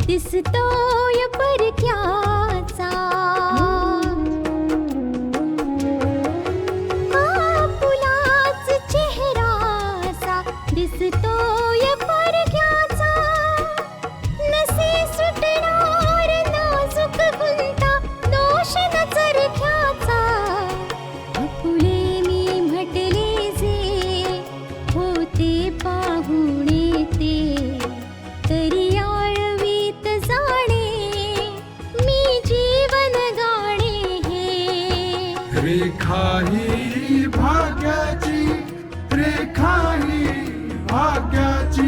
दिसतोय परक्याचा फुलाच चेहरासा दिसतोय परक्याचा नसे सुटणार नाजूक गुंता दोष न चरख्याचा फुले मी म्हटले जे होते पाहुणे ते तरी रेखा ही भाग्याची, रेखा ही भाग्याची,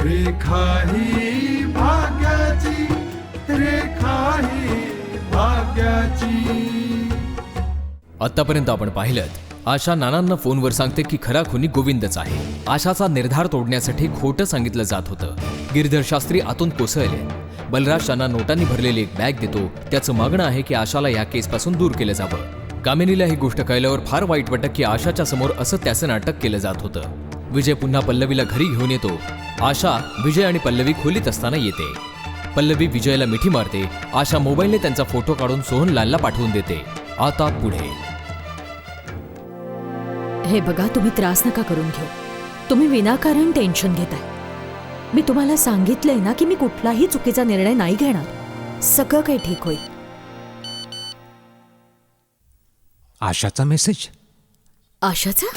रेखा ही भाग्याची, रेखा ही भाग्याची. आतापर्यंत आपण पाहिलं आशा नानांना फोनवर सांगते की खरा खुनी गोविंदच आहे. आशाचा निर्धार तोडण्यासाठी खोटं सांगितलं जात होतं. गिरधर शास्त्री आतून कोसळले. बलराज त्यांना नोटांनी भरलेली एक बॅग देतो. त्याचं मागणं आहे की आशाला या केसपासून दूर केलं जावं. कामिनीला ही गोष्ट कळल्यावर फार वाईट वाटतं की आशाच्या समोर असं त्याचं नाटक केलं जात होतं. विजय पुन्हा पल्लवीला घरी घेऊन येतो. आशा, विजय आणि पल्लवी खोलीत असताना येते. पल्लवी विजयला मिठी मारते. आशा मोबाईलने त्यांचा फोटो काढून सोहनलालला पाठवून देते. आता पुढे. हे बघा, तुम्ही त्रास नका करून घेऊ. तुम्ही विनाकारण टेन्शन घेताय. मी तुम्हाला सांगितलंय ना की मी कुठलाही चुकीचा निर्णय नाही घेणार. सगळं काही ठीक होईल. आशाचा मेसेज. आशाचा?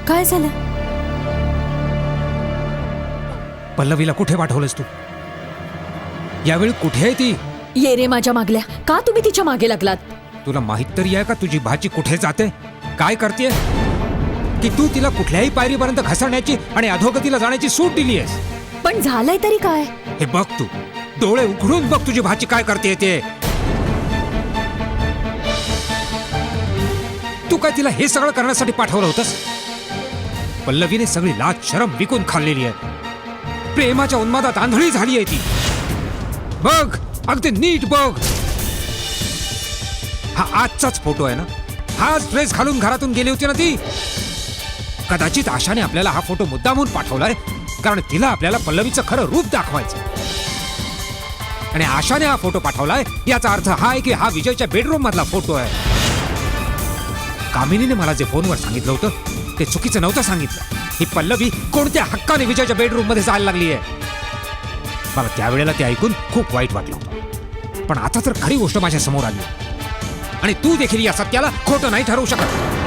काय झालं? पल्लवीला कुठे पाठवलंस तू? यावेळी कुठे आहे ती? ये रे माझ्या मागल्या. का तुम्ही तिच्या मागे लागलात? तुला माहित तरी आहे का तुझी भाची कुठे जाते, काय करते? की तू तिला कुठल्याही पायरीपर्यंत घसरण्याची आणि अधोगतीला जाण्याची सूट दिली आहेस. पण झालंय तरी काय? हे बघ, तू डोळे उघडून बघ तुझी भाची काय करते ते. तू काय तिला हे सगळं करण्यासाठी पाठवलं होतंस? पल्लवीने सगळी लाज शरम विकून खाल्लेली आहे. प्रेमाच्या उन्मादात आंधळी झाली आहे ती. बघ, अगदी नीट बघ. हा आजचाच फोटो आहे ना? हाच ड्रेस घालून घरातून गेली होती ना ती? कदाचित आशाने आपल्याला हा फोटो मुद्दामून पाठवलाय कारण तिला आपल्याला पल्लवीचं खरं रूप दाखवायचं. आणि आशाने हा फोटो पाठवलाय याचा अर्थ हा आहे की हा विजयच्या बेडरूम मधला फोटो आहे. कामिनीने मला जे फोनवर सांगितलं होतं ते चुकीचं नव्हतं सांगितलं. ही पल्लवी कोणत्या हक्काने विजयच्या बेडरूम मध्ये जायला लागली आहे. मला त्यावेळेला ते ऐकून खूप वाईट वाटलं होतं. पण आता तर खरी गोष्ट माझ्या समोर आली आणि तू देखील या सत्याला खोटं नाही ठरवू शकत.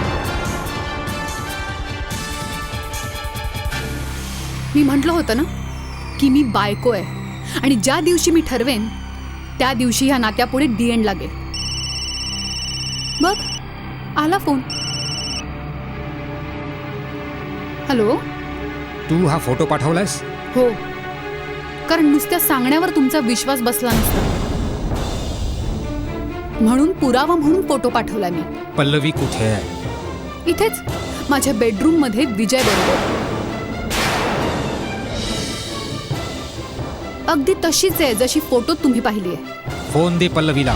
मी म्हटलं होतं ना की मी बायको आहे आणि ज्या दिवशी मी ठरवेन त्या दिवशी ह्या नात्यापुढे डी एंड लागेल. बघ, आला फोन. हॅलो. तू हा फोटो पाठवलायस? हो, कारण नुसत्या सांगण्यावर तुमचा विश्वास बसला नसता म्हणून पुरावा म्हणून फोटो पाठवला मी. पल्लवी कुठे आहे? इथेच माझ्या बेडरूम मध्ये विजय बरोबर. अगदी तशीच आहे जशी फोटो तुम्ही पाहिली आहे. फोन दे पल्लवीला.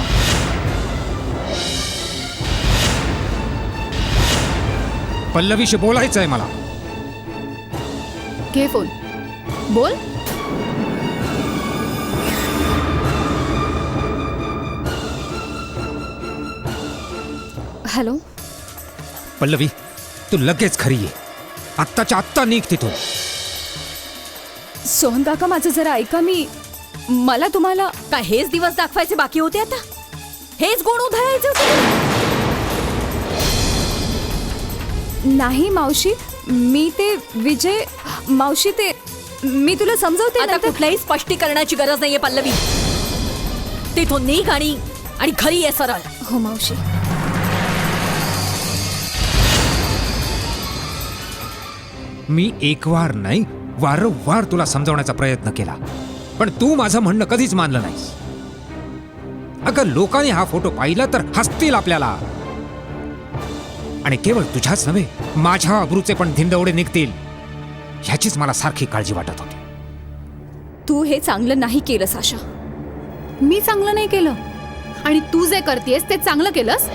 पल्लवीशी बोलायचं आहे मला. घे फोन, बोल. हॅलो. पल्लवी, तू लगेच घरी ये. आत्ताच्या आत्ता निघ तिथून. सोहन काका माझं जरा ऐका. मला तुम्हाला काय हेच दिवस दाखवायचे बाकी होते आता? हेच गुण उधळायचे होते? नाही मावशी, मी ते विजय मावशी ते मी तुला समजवते. आता कुठल्याही स्पष्टीकरणाची गरज नाहीये पल्लवी. तिथून निघ आणि घरी ये सरळ. हो मावशी. मी एक वार नाही वारंवार तुला समजावण्याचा प्रयत्न केला, पण तू माझं म्हणणं कधीच मानलं नाहीस. अगं लोकांनी हा फोटो पाहिला तर हसतील आपल्याला, आणि केवळ तुझ्याच नव्हे माझ्या अब्रूचे पण धिंडवडे निघतील ह्याचीच मला सारखी काळजी वाटत होती. तू हे चांगलं नाही केलंस आशा. मी चांगलं नाही केलं आणि तू जे करतेस ते चांगलं केलंस.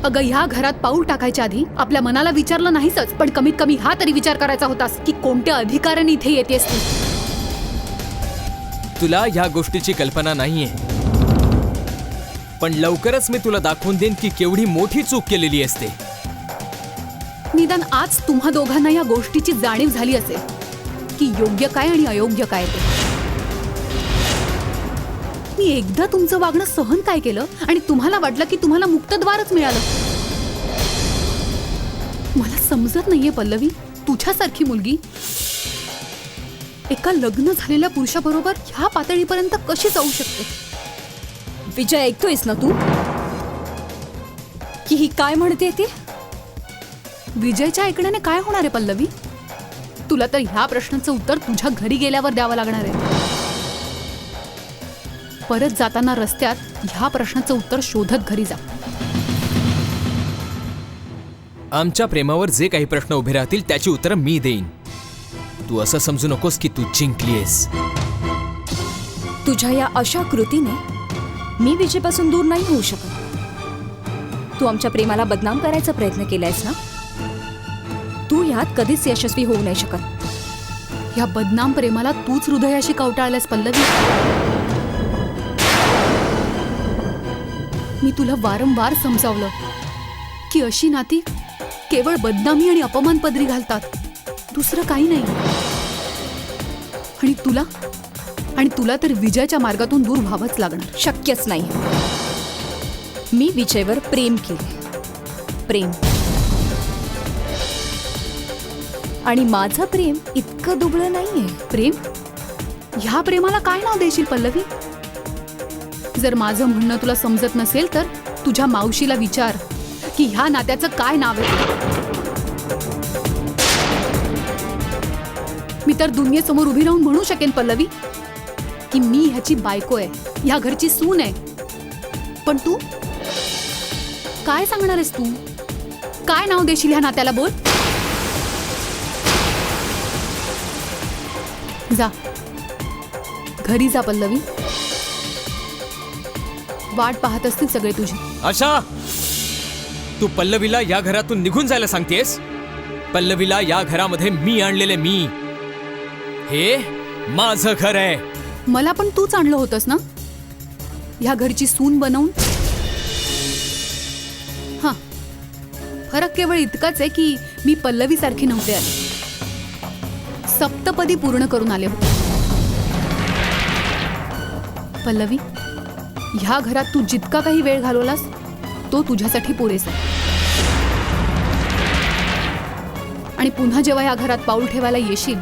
अगं ह्या घरात पाऊल टाकायच्या आधी आपल्या मनाला विचारलं नाहीच, पण कमीत कमी हा तरी विचार करायचा होतास की कोणत्या अधिकाराने इथे येतेस तू. तुला ह्या गोष्टीची कल्पना नाहीये, पण लवकरच मी तुला दाखवून देईन की केवढी मोठी चूक केलेली असते. निदान आज तुम्हा दोघांना या गोष्टीची जाणीव झाली असेल की योग्य काय आणि अयोग्य काय ते. मी एकदा तुमचं वागणं सहन काय केलं आणि तुम्हाला वाटलं की तुम्हाला मुक्तद्वारच मिळालं. मला समजत नाहीये पल्लवी, तुझ्यासारखी मुलगी एका लग्न झालेल्या पुरुषाबरोबर ह्या पातळीपर्यंत कशी जाऊ शकते. विजय, ऐकतोयस ना तू की ही काय म्हणते ते? विजयच्या ऐकण्याने काय होणार आहे पल्लवी? तुला तर ह्या प्रश्नाचं उत्तर तुझ्या घरी गेल्यावर द्यावं लागणार आहे. परत जाताना रस्त्यात ह्या प्रश्नाचं उत्तर शोधत घरी जा. आमच्या प्रेमावर जे काही प्रश्न उभे राहतील त्याची उत्तरं मी देईन. तू असं समजू नकोस की तू जिंकलीयस. तुझ्या या अशा कृतीने मी विजयपासून दूर नाही होऊ शकत. तू आमच्या प्रेमाला बदनाम करायचा प्रयत्न केलायस ना, तू ह्यात कधीच यशस्वी होऊ नाही शकत. ह्या बदनाम प्रेमाला तूच हृदयाशी कवटाळल्यास पल्लवी. मी तुला वारंवार समजावलं की अशी नाती केवळ बदनामी आणि अपमान पदरी घालतात, दुसरं काही नाही. आणि तुला तर विजयाच्या मार्गातून दूर व्हावंच लागणार. शक्यच नाही. मी विजयवर प्रेम केले, प्रेम. आणि माझं प्रेम इतकं दुबळं नाहीये. प्रेम? ह्या प्रेमाला काय नाव देशील पल्लवी? जर माझं म्हणणं तुला समजत नसेल तर तुझ्या मावशीला विचार की ह्या नात्याचं काय नाव आहे. मी तर दुनियेसमोर उभी राहून म्हणू शकेन पल्लवी की मी ह्याची बायको आहे, ह्या घरची सून आहे. पण तू काय सांगणार आहेस? तू काय नाव देशील ह्या नात्याला? बोल. जा घरी जा पल्लवी. वाट पाहत असतील सगळे तुझी. आशा, तू पल्लवीला या घरातून निघून जायला सांगतेस? पल्लवीला या घरामध्ये मी आणलेले. मी, हे माझं घर आहे. मला पण तूच आणलं होतंस ना ह्या घरची सून बनवून. हा, फरक केवळ इतकाच आहे की मी पल्लवी सारखी नव्हते आले, सप्तपदी पूर्ण करून आले होते. पल्लवी, ह्या घरात तू जितका काही वेळ घालवलास तो तुझ्यासाठी पुरेसा. आणि पुन्हा जेव्हा या घरात पाऊल ठेवायला येशील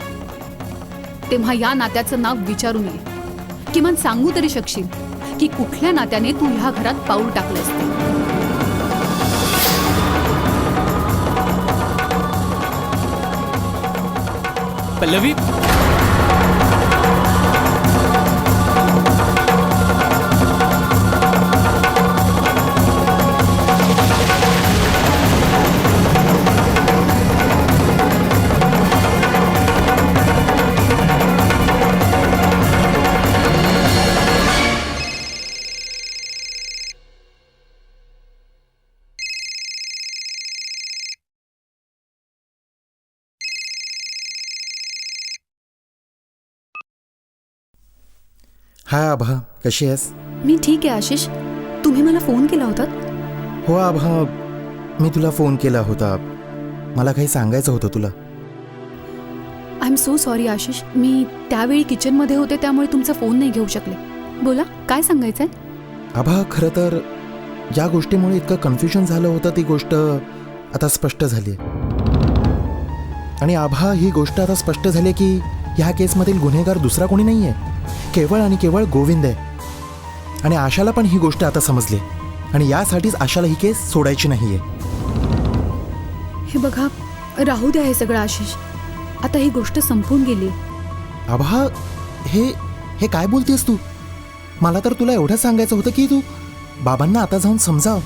तेव्हा या नात्याचं नाव विचारून ये. किमान सांगू तरी शकशील की कुठल्या नात्याने तू ह्या घरात पाऊल टाकलं असते. पल्लवी, हाय आभा, कशी आहेस? मी ठीक आहे आशिष. तुम्ही मला फोन केला होता? हो आभा, मी तुला फोन केला होता. मला काही सांगायचं होतं तुला. I am so sorry Ashish. मी त्यावेळी किचनमध्ये होते त्यामुळे तुमचा फोन नाही घेऊ शकले. बोला, काय सांगायचंय? आभा, खरं तर ज्या गोष्टीमुळे इतकं कन्फ्युजन झालं होतं ती गोष्ट आता स्पष्ट झाली. आणि आभा, ही गोष्ट आता स्पष्ट झाली की ह्या केसमधील गुन्हेगार दुसरा कोणी नाही आहे, केवळ आणि केवळ गोविंद आहे. आणि आशाला पण ही गोष्ट आता समजली आणि यासाठीच आशाला ही केस सोडायची नाहीये. हे बघा, राहू द्या हे सगळं आशिष. आता ही गोष्ट संपून गेली. आभा, हे काय बोलतेस तू? मला तर तुला एवढं सांगायचं होतं की तू बाबांना आता जाऊन समजाव.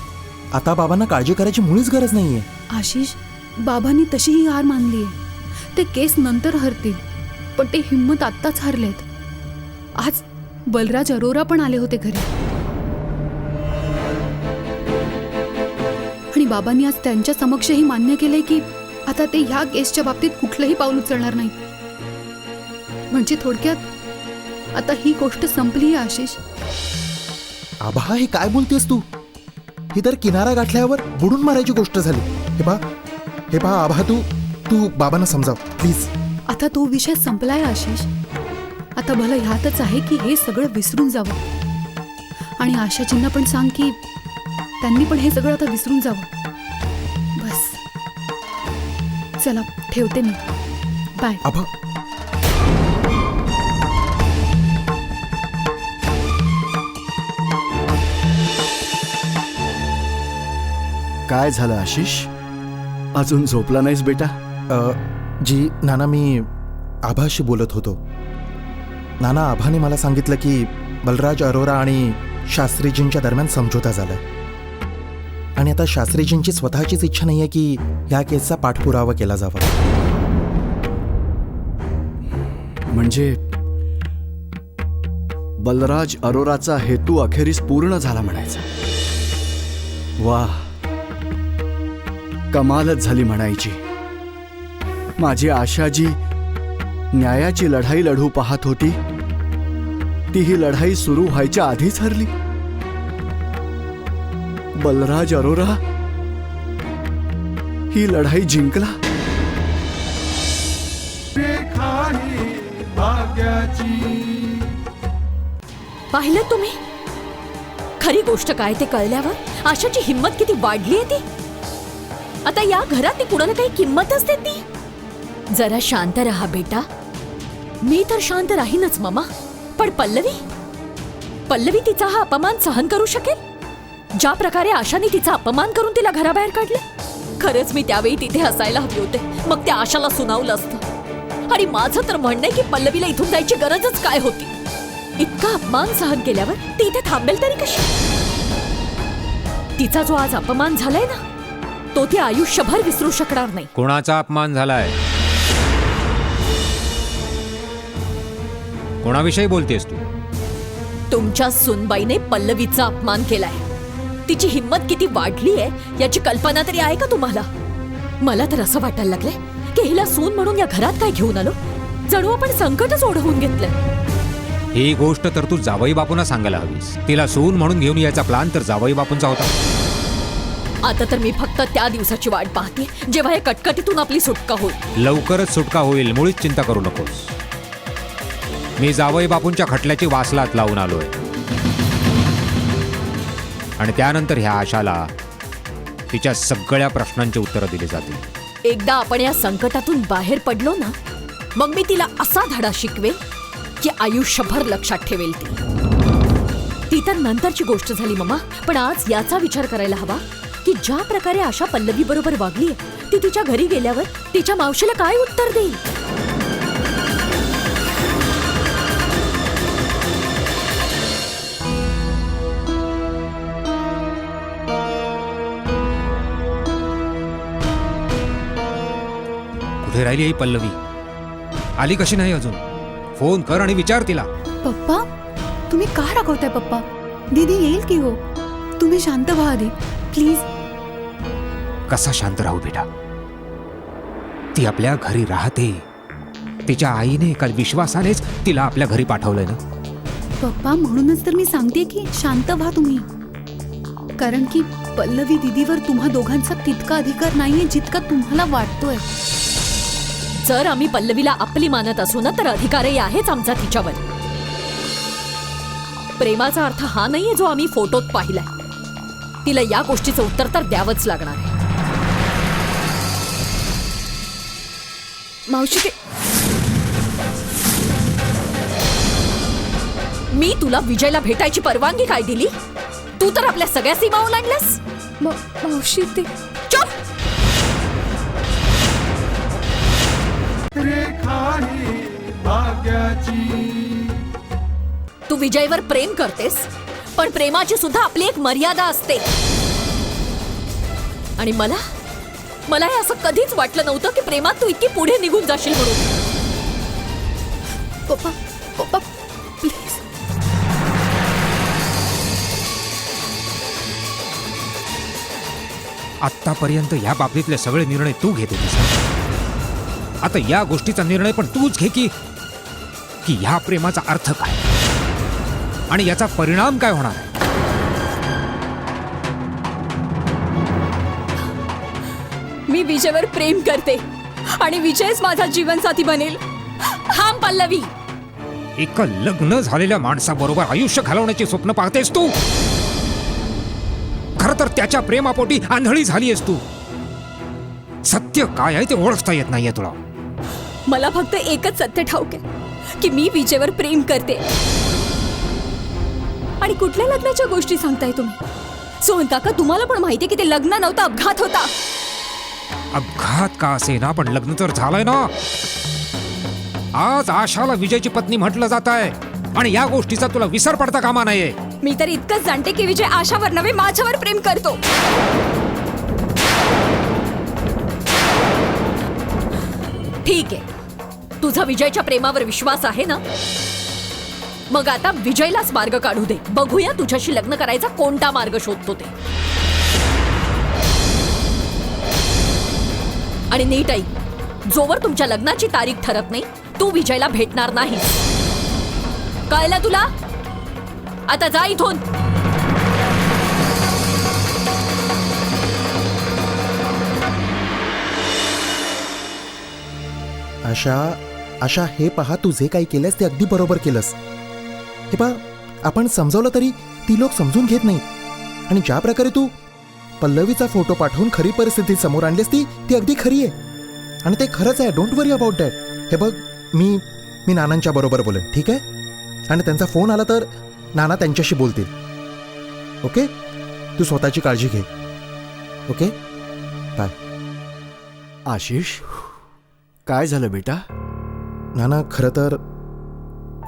आता बाबांना काळजी करायची मुळीच गरज नाहीये. आशिष, बाबांनी तशीही हार मानली आहे. ते केस नंतर हरतील, पण ते हिम्मत आत्ताच हरलेत. आज बलराज अरोरा पण आले होते घरी आणि बाबांनी आज त्यांच्या समक्षही मान्य केलंय की आता ते ह्या केसच्या बाबतीत कुठलंही पाऊल उचलणार नाही. म्हणजे थोडक्यात आता ही गोष्ट संपली आहे आशिष. आभा, हे काय बोलतेस तू? ही तर किनारा गाठल्यावर बुडून मारायची गोष्ट झाली. हे पहा आभा, तू बाबांना समजाव प्लीज. आता तो विषय संपलाय आशिष. आता भलं ह्यातच आहे की हे सगळं विसरून जावं. आणि आशाजींना पण सांग की त्यांनी पण हे सगळं आता विसरून जावं. बस, चला ठेवते मी. बाय. आभा, काय झालं आशिष? अजून झोपला नाहीस बेटा? जी नाना, मी आभाशी बोलत होतो. नाना, आभाने मला सांगितलं की बलराज अरोरा आणि शास्त्रीजींच्या दरम्यान समझोता झालाय आणि आता शास्त्रीजींची स्वतःचीच इच्छा नाहीये की या केसचा पाठपुरावा केला जावा. म्हणजे बलराज अरोराचा हेतू अखेरीस पूर्ण झाला म्हणायचा. वाह, कमालच झाली म्हणायची. माझी आशा जी न्यायाची लढाई लढू पाहत होती ती ही लढाई सुरू व्हायच्या आधीच हरली. बलराज अरोरा ही लढाई जिंकला. रेखा ही भाग्याची. पाहिलं तुम्ही? खरी गोष्ट काय ते कळल्यावर आशाची हिंमत किती वाढली आहे ती. आता या घरात ती कुणाला काही किंमतच देत नाही. जरा शांत रहा बेटा. मी तर शांत राहीनच मामा, पण पल्लवी तिचा हा अपमान सहन करू शकेल? ज्या प्रकारे आशाने तिचा अपमान करून तिला घराबाहेर काढले, खरंच मी त्यावेळी तिथे असायला हवे होते. मग त्या आशाला सुनावलं असतं. आणि माझं तर म्हणणं आहे की पल्लवीला इथून जायची गरजच काय होती? इतका अपमान सहन केल्यावर ती इथे थांबेल तरी कशी? तिचा जो आज अपमान झालाय ना, तो ती आयुष्यभर विसरू शकणार नाही. कोणाचा अपमान झालाय? कोणाविषयी बोलतेस तू? तुमच्या सुनबाईने पल्लवीचा अपमान केलाय. तिची हिंमत किती वाढली आहे याची कल्पना तरी आहे का तुम्हाला? मला तर असं वाटायला लागलंय की हिला सून म्हणून या घरात काय घेऊन आलो, जणू आपण संकटच ओढवून घेतलंय. ही गोष्ट तर तू जावई बापूंना सांगायला हवीस. तिला सून म्हणून घेऊन यायचा प्लान तर जावई बापूंचा होता. आता तर मी फक्त त्या दिवसाची वाट पाहते जेव्हा या कटकटीतून आपली सुटका होईल. लवकरच सुटका होईल, मुळीच चिंता करू नकोस. मी जावई बापूंच्या खटल्याची वासलात लावून आलोय आणि त्यानंतर ह्या आशाला तिच्या सगळ्या प्रश्नांची उत्तरं दिली जातील. एकदा आपण या संकटातून बाहेर पडलो ना, मग मी तिला असा धडा शिकवेल की आयुष्यभर लक्षात ठेवेल. ती तर नंतरची गोष्ट झाली मामा, पण आज याचा विचार करायला हवा की ज्या प्रकारे आशा पल्लवी बरोबर वागली, ती तिच्या घरी गेल्यावर तिच्या मावशीला काय उत्तर देईल. कुठे राहिली ही पल्लवी? आली कशी नाही अजून? फोन कर आणि विचार तिला. पप्पा, तुम्ही का रागवताय पप्पा? दीदी येईल की हो. तुम्ही शांत व्हा आधी प्लीज. कसा शांत राहू बेटा? ती आपल्या घरी राहते. तिच्या आईने एका विश्वासानेच तिला आपल्या घरी पाठवलंय ना. पप्पा, म्हणूनच तर मी सांगते की शांत व्हा तुम्ही. कारण की पल्लवी दीदीवर तुम्हा दोघांचा तितका अधिकार नाहीये जितका तुम्हाला वाटतोय. जर आम्ही पल्लवीला आपली मानत असू ना तर अधिकारही आहेच आमचा तिच्यावर. प्रेमाचा अर्थ हा नाहीये जो आम्ही फोटोत पाहिलाय. तिला या गोष्टीचं उत्तर तर द्यावंच लागणार आहे. मावशी ते मी तुला विजयला भेटायची परवानगी काय दिली? तू तर आपल्या सगळ्या सीमा ओलांडल्यास. मावशी ते चुप. रेखा ही भाग्याची. तू विजयवर प्रेम करतेस पण प्रेमाची सुद्धा आपली एक मर्यादा असते. आणि मला हे असं कधीच वाटलं नव्हतं की प्रेमात तू इतकी पुढे निघून जाशील म्हणून. पप्पा पप्पा प्लीज. आतापर्यंत या बाबतीतले सगळे निर्णय तू घेत होतीस. आता या गोष्टीचा निर्णय पण तूच घे की ह्या प्रेमाचा अर्थ काय आणि याचा परिणाम काय होणार आहे. मी विजयवर प्रेम करते आणि विजयच माझा जीवनसाथी बनेल. थांब पल्लवी. एका लग्न झालेल्या माणसाबरोबर आयुष्य घालवण्याचे स्वप्न पाहतेस तू. खरं तर त्याच्या प्रेमापोटी आंधळी झालीयस तू. सत्य काय आहे ते ओळखता येत नाहीये तुला. मला फक्त एकच सत्य ठाऊक आहे की मी विजयवर प्रेम करते. आणि कुठल्या लग्नाच्या गोष्टी सांगताय तुम्ही? सोहन काका, तुम्हाला पण माहितीये की ते लग्न नव्हतं, अपघात होता. अपघात का असेना पण लग्न तर झालंय ना. आज आशाला विजयची पत्नी म्हटलं जात आहे आणि या गोष्टीचा तुला विसर पडता कामा नाहीये. मी तर इतकंच जाणते की विजय आशावर नव्हे माझ्यावर प्रेम करतो. ठीक आहे, तुझा विजयच्या प्रेमावर विश्वास आहे ना? मग आता विजयलाच मार्ग काढू दे. बघूया तुझ्याशी लग्न करायचा कोणता मार्ग शोधतो ते. आणि नीट ऐक, जोवर तुमच्या लग्नाची तारीख ठरत नाही तू विजयला भेटणार नाही. कळलं तुला? आता जा इथून. आशा हे पहा, तू जे काही केलंस ते अगदी बरोबर केलंस. हे पहा, आपण समजावलं तरी ती लोक समजून घेत नाहीत. आणि ज्या प्रकारे तू पल्लवीचा फोटो पाठवून खरी परिस्थिती समोर आणलीस ती अगदी खरी आहे. आणि ते खरंच आहे. Don't worry about that. हे बघ, मी नानांच्या बरोबर बोलेन, ठीक आहे? आणि त्यांचा फोन आला तर नाना त्यांच्याशी बोलतील. ओके, तू स्वतःची काळजी घे. Okay, bye. आशिष, काय झालं बेटा? नाना, खरं तर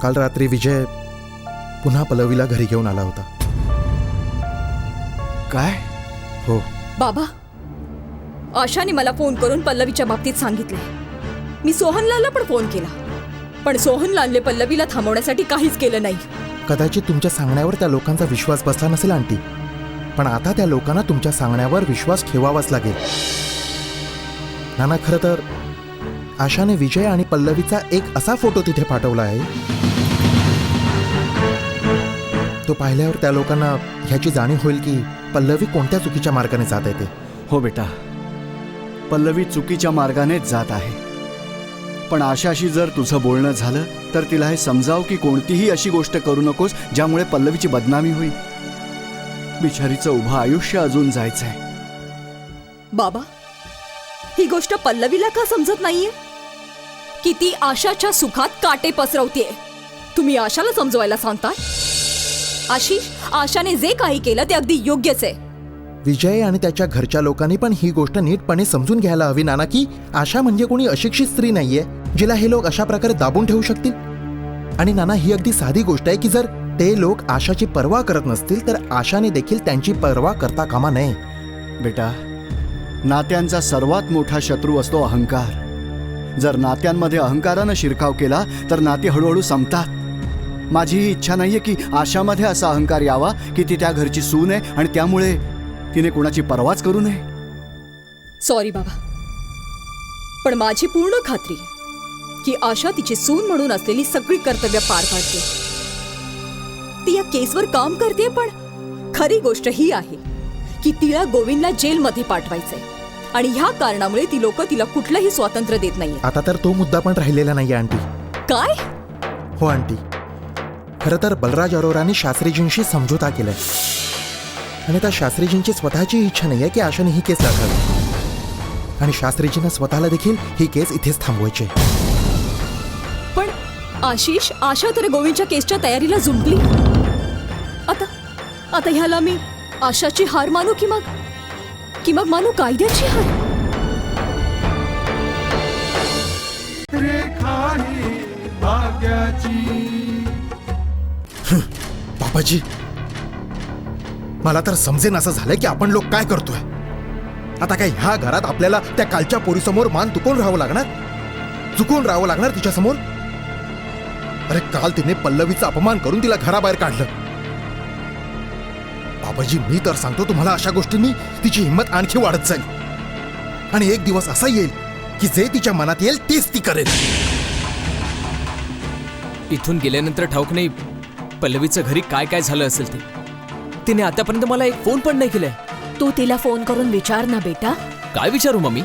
काल रात्री विजय पुन्हा पल्लवीला घरी घेऊन आला होता. काय? हो. बाबा, आशाने मला फोन करून पल्लवीच्या बाबतीत सांगितले. मी सोहनलालला पण फोन केला, पण सोहनलालने पल्लवीला थांबवण्यासाठी काहीच केलं नाही. कदाचित तुमच्या सांगण्यावर त्या लोकांचा विश्वास बसला नसेल आंटी, पण आता त्या लोकांना तुमच्या सांगण्यावर विश्वास ठेवावाच लागेल. नाना, खरं तर आशाने विजय आणि पल्लवीचा एक असा फोटो तिथे पाठवला आहे, तो पाहिल्यावर त्या लोकांना ह्याची जाणीव होईल की पल्लवी कोणत्या चुकीच्या मार्गाने जात आहे ते. हो बेटा, पल्लवी चुकीच्या मार्गानेच जात आहे. पण आशाशी जर तुझं बोलणं झालं तर तिला हे समजाव की कोणतीही अशी गोष्ट करू नकोस ज्यामुळे पल्लवीची बदनामी होईल. बिचारीचं उभं आयुष्य अजून जायचंय. बाबा, ही गोष्ट पल्लवीला का समजत नाहीये की ती आशाच्या सुखात काटे पसरवतीये? तुम्ही आशाला समजवायला सांगता? आशिष, आशाने जे काही केलं ते अगदी योग्यच आहे. विजय आणि त्याच्या घरच्या लोकांनी पण ही गोष्ट नीटपणे समजून घ्यायला हवी नाना, की आशा म्हणजे कोणी अशिक्षित स्त्री नाहीये जिला हे लोक अशा प्रकारे दाबून ठेवू शकतील. आणि नाना, ही अगदी साधी गोष्ट आहे की जर ते लोक आशाची पर्वा करत नसतील तर आशाने देखील त्यांची पर्वा करता कामा नये. बेटा, नात्यांचा सर्वात मोठा शत्रू असतो अहंकार. जर नात्यांमध्ये अहंकारानं शिरकाव केला तर नाती हळूहळू संपतात. माझी ही इच्छा नाहीये की आशामध्ये असा अहंकार यावा की ती त्या घरची सून आहे आणि त्यामुळे तिने कोणाची पर्वाच करू नये. सॉरी बाबा, पण माझी पूर्ण खात्री आहे की आशा तिची सून म्हणून असलेली सगळी कर्तव्य पार पाडते. ती या केसवर काम करते, पण खरी गोष्ट ही आहे की तिला गोविंदला जेलमध्ये पाठवायचंय आणि ह्या कारणामुळे ती लोक तिला कुठलंही स्वातंत्र्य देत नाहीये. आता तर तो मुद्दा पण राहिलेला नाहीये आंटी. काय? हो आंटी, खरं तर बलराज अरोराने शास्त्रीजींशी समझोता केलाय आणि त्या शास्त्रीजींची स्वतःची इच्छा नाहीये की आशाने ही केस दाखवावी आणि शास्त्रीजींना स्वतःला देखील ही केस इथेच थांबवायची. पण आशिष, आशा तर गोविंदच्या केसच्या तयारीला जुंपली. आता ह्याला मी आशाची हार मानू की मग मानू कायद्याची हार? रेखा ही भाग्याची. बाबाजी, मला तर समजेन असं झालंय की आपण लोक काय करतोय. आता काय ह्या घरात आपल्याला त्या कालच्या पोरीसमोर मान चुकून राहावं लागणार तिच्यासमोर. अरे काल तिने पल्लवीचा अपमान करून तिला घराबाहेर काढलं. बाबाजी, मी तर सांगतो तुम्हाला, अशा गोष्टींनी तिची हिंमत आणखी वाढत जाईल आणि एक दिवस असा येईल की जे तिच्या मनात येईल तेच ती करेल. इथून गेल्यानंतर ठाऊक नाही पल्लवीचं घरी काय काय झालं असेल ते. तिने आतापर्यंत मला एक फोन पण नाही केलाय. तू तिला फोन करून विचार ना बेटा. काय विचारू मम्मी?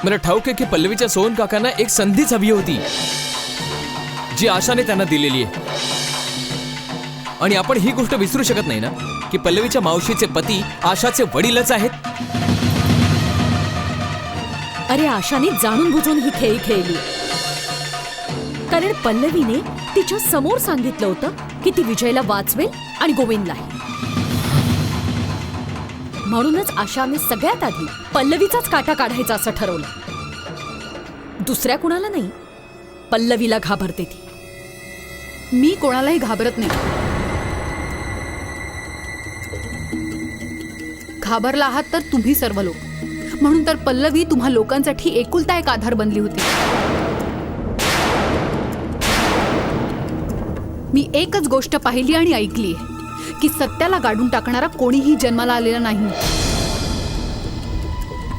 मला ठाऊक आहे की पल्लवीच्या सोहन काकांना एक संधीच हवी होती जी आशाने त्यांना दिलेली आहे. आणि आपण ही गोष्ट विसरू शकत नाही ना की पल्लवीच्या मावशीचे पती आशाचे वडीलच आहेत. अरे आशाने जाणून बुजून ही खेळी खेळली, कारण पल्लवीने तिच्या समोर सांगितलं होतं की ती विजयला वाचवेल आणि गोविंदलाही. म्हणूनच आशाने सगळ्यात आधी पल्लवीचाच काटा काढायचा असं ठरवलं. दुसऱ्या कुणाला नाही, पल्लवीला घाबरते ती. मी कोणालाही घाबरत नाही. घाबरला आहात तर तुम्ही सर्व लोक. म्हणून तर पल्लवी तुम्हा लोकांसाठी एकुलता एक आधार बनली होती. मी एकच गोष्ट पाहिली आणि ऐकली आहे की सत्याला गाडून टाकणारा कोणीही जन्माला आलेला नाही.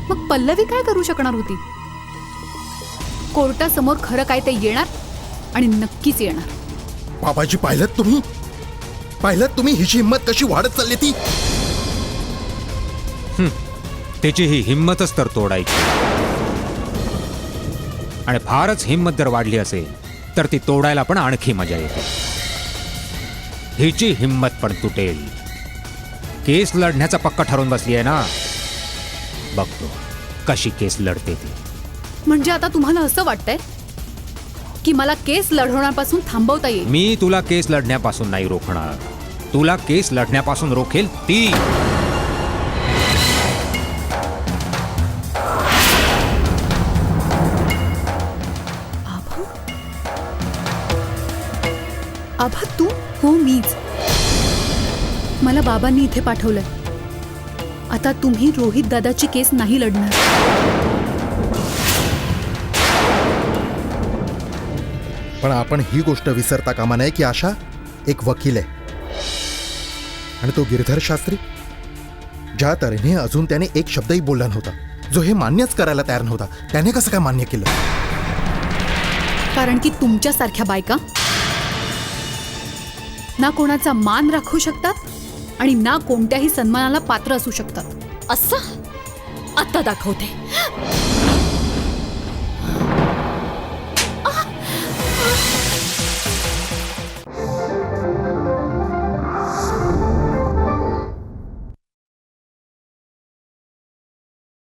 मग पल्लवी काय करू शकणार होती? कोर्टासमोर खरं काय ते येणार आणि नक्कीच येणार. बाबाजी, पाहिलं तुम्ही हिची हिंमत कशी वाढत चालली ती. त्याची ही हिंमतच तर तोडायची. आणि फारच हिंमत जर वाढली असेल तर ती तोडायला पण आणखी मजा येते. हिची हिंमत पण तुटेल. केस लढण्याचा पक्का ठरवून बसली आहे ना. बघतो कशी केस लढते ती. म्हणजे आता तुम्हाला असं वाटतंय की मला केस लढवण्यापासून थांबवता येईल? मी तुला केस लढण्यापासून नाही रोखणार. तुला केस लढण्यापासून रोखेल ती. आभा, तू? हो, मीच. मला बाबांनी इथे पाठवलंय. आता तुम्ही रोहित दादाची केस नाही लढणार. पण आपण ही गोष्ट विसरता कामा नये की आशा एक वकील आहे आणि तो गिरधर शास्त्री, ज्या तऱ्हेने अजून त्याने एक शब्दही बोलला नव्हता, जो हे मान्यच करायला तयार नव्हता, त्याने कसं काय मान्य केलं? कारण की तुमच्यासारख्या बायका ना कोणाचा मान राखू शकतात आणि ना कोणत्याही सन्मानाला पात्र असू शकतात. असं आता दाखवते.